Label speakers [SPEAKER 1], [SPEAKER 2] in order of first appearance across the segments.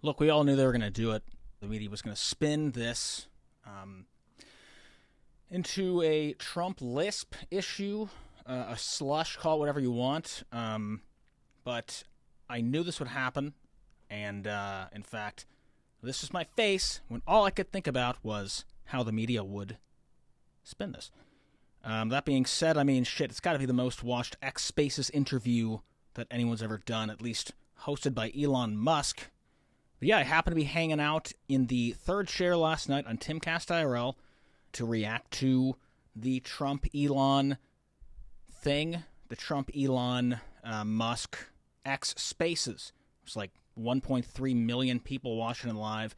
[SPEAKER 1] Look, we all knew they were going to do it. The media was going to spin this into a Trump Lisp issue, a slush, call it whatever you want. But I knew this would happen, and in fact, this is my face when all I could think about was how the media would spin this. That being said, I mean, shit, it's got to be the most watched X Spaces interview that anyone's ever done, at least hosted by Elon Musk. But yeah, I happened to be hanging out in the third chair last night on Timcast IRL to react to the Trump-Elon thing, the Trump-Elon Musk X Spaces. It was like 1.3 million people watching it live.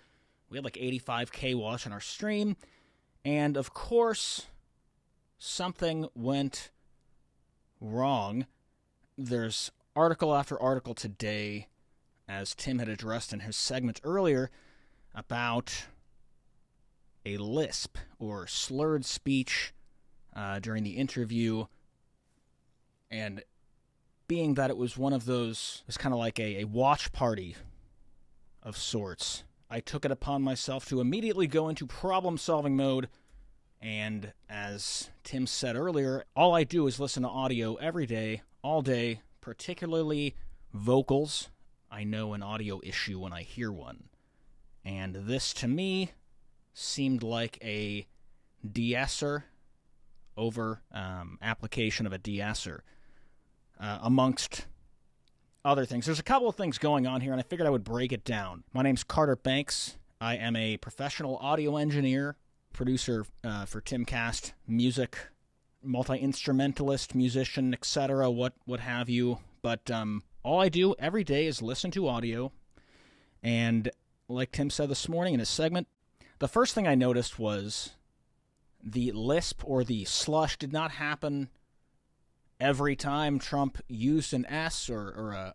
[SPEAKER 1] We had like 85K watching our stream. And of course, something went wrong. There's article after article today, as Tim had addressed in his segment earlier, about a lisp or slurred speech during the interview. And being that it was one of those, it was kind of like a watch party of sorts, I took it upon myself to immediately go into problem-solving mode. And as Tim said earlier, all I do is listen to audio every day, all day, particularly vocals. I know an audio issue when I hear one. And this, to me, seemed like a de-esser over application of a de-esser, amongst other things. There's a couple of things going on here, and I figured I would break it down. My name's Carter Banks. I am a professional audio engineer, producer for Timcast, music, multi-instrumentalist, musician, etc., what have you. But all I do every day is listen to audio, and like Tim said this morning in his segment, the first thing I noticed was the lisp or the slush did not happen every time Trump used an S or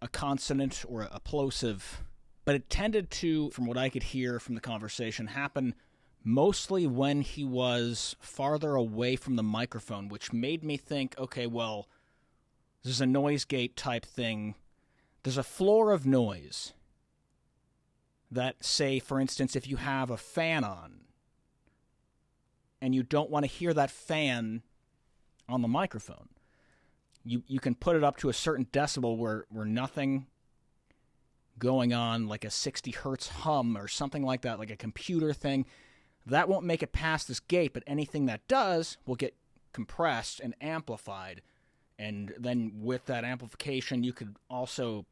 [SPEAKER 1] a consonant or a plosive, but it tended to, from what I could hear from the conversation, happen mostly when he was farther away from the microphone, which made me think, okay, well, this is a noise gate type thing. There's a floor of noise that, say, for instance, if you have a fan on and you don't want to hear that fan on the microphone, you can put it up to a certain decibel where nothing going on, like a 60 hertz hum or something like that, like a computer thing. That won't make it past this gate, but anything that does will get compressed and amplified. And then with that amplification, you could also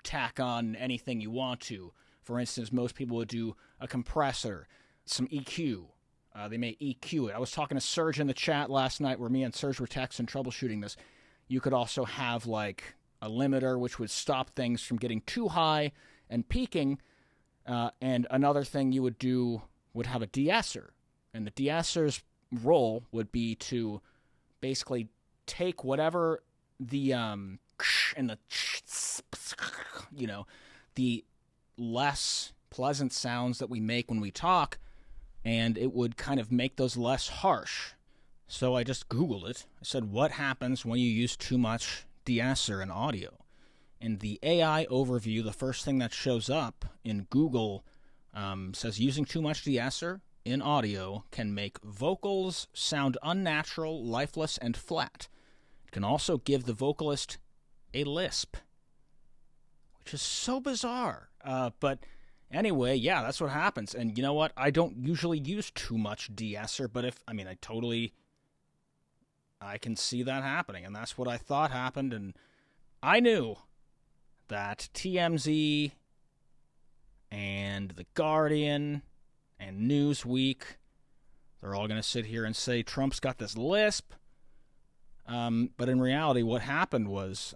[SPEAKER 1] tack on anything you want to. For instance, most people would do a compressor, some EQ. They may EQ it. I was talking to Serge in the chat last night where me and Serge were texting troubleshooting this. You could also have like a limiter, which would stop things from getting too high and peaking. And another thing you would do would have a de-esser. And the de-esser's role would be to basically take whatever the and the the less pleasant sounds that we make when we talk, and it would kind of make those less harsh. So I just Googled it. I said, what happens when you use too much de-esser in audio? In the AI overview, the first thing that shows up in Google says using too much de-esser in audio can make vocals sound unnatural, lifeless, and flat. It can also give the vocalist a lisp, which is so bizarre. But anyway, yeah, that's what happens. And you know what? I don't usually use too much de-esser, but I can see that happening, and that's what I thought happened. And I knew that TMZ and The Guardian and Newsweek, they're all going to sit here and say Trump's got this lisp. But in reality, what happened was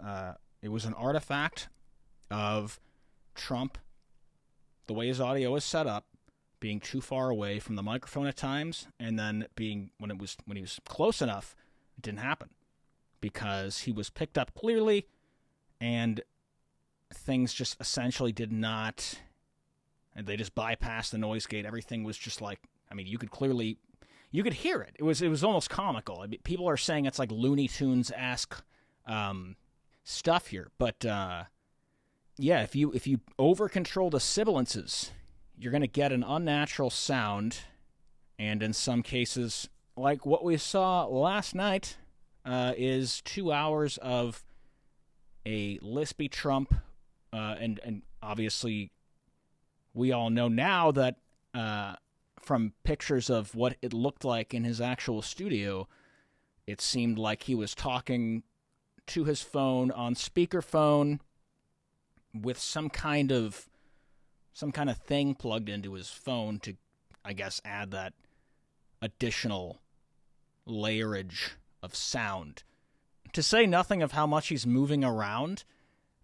[SPEAKER 1] it was an artifact of Trump, the way his audio is set up, being too far away from the microphone at times, and then being when he was close enough, it didn't happen because he was picked up clearly, and things just essentially did not. And they just bypassed the noise gate. Everything was just like, I mean, you could hear it. It was almost comical. I mean, people are saying it's like Looney Tunes-esque stuff here, but yeah, if you over control the sibilances, you're going to get an unnatural sound, and in some cases, like what we saw last night, is 2 hours of a lispy Trump, and obviously we all know now that from pictures of what it looked like in his actual studio, it seemed like he was talking to his phone on speakerphone with some kind of thing plugged into his phone to, I guess, add that additional layerage of sound. To say nothing of how much he's moving around,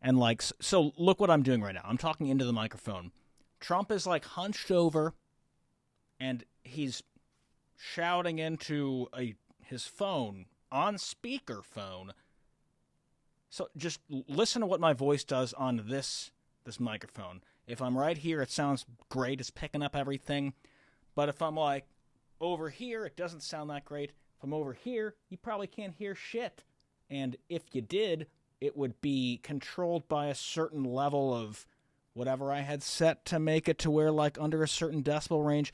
[SPEAKER 1] and like, so look what I'm doing right now. I'm talking into the microphone. Trump is like hunched over, and he's shouting into his phone on speakerphone. So just listen to what my voice does on this microphone. If I'm right here, it sounds great. It's picking up everything. But if I'm like over here, it doesn't sound that great. If I'm over here, you probably can't hear shit. And if you did, it would be controlled by a certain level of whatever I had set to make it to where, like, under a certain decibel range,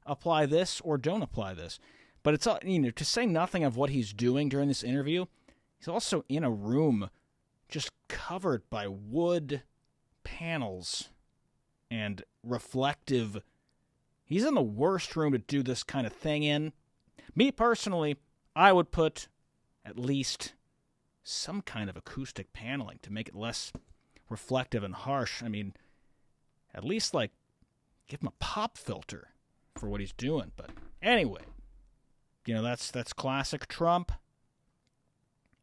[SPEAKER 1] apply this or don't apply this. But it's, to say nothing of what he's doing during this interview, he's also in a room just covered by wood panels and reflective. He's in the worst room to do this kind of thing in. Me personally, I would put at least some kind of acoustic paneling to make it less reflective and harsh. I mean, at least, like, give him a pop filter for what he's doing. But anyway, that's classic Trump.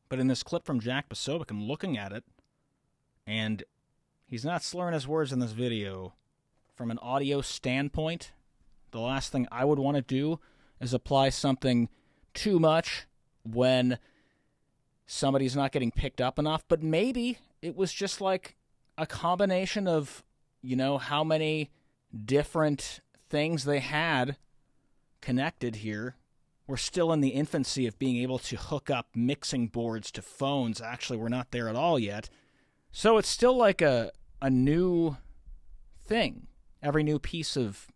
[SPEAKER 1] But in this clip from Jack Posobiec, I'm looking at it, and he's not slurring his words in this video. From an audio standpoint, the last thing I would want to do is apply something too much when somebody's not getting picked up enough. But maybe it was just like a combination of, how many different things they had connected here. We're still in the infancy of being able to hook up mixing boards to phones. Actually, we're not there at all yet. So it's still like a new thing. Every new piece of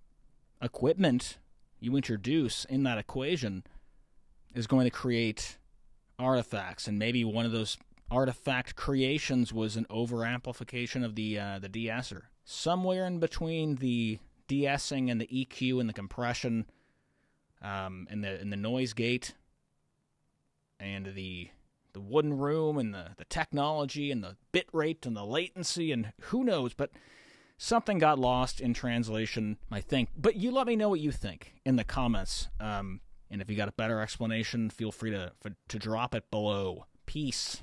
[SPEAKER 1] equipment you introduce in that equation is going to create artifacts. And maybe one of those artifact creations was an over-amplification of the de-esser. Somewhere in between the de-essing and the EQ and the compression, and the noise gate, and the wooden room, and the technology, and the bit rate, and the latency, and who knows, but something got lost in translation, I think. But you let me know what you think in the comments, and if you got a better explanation, feel free to drop it below. Peace.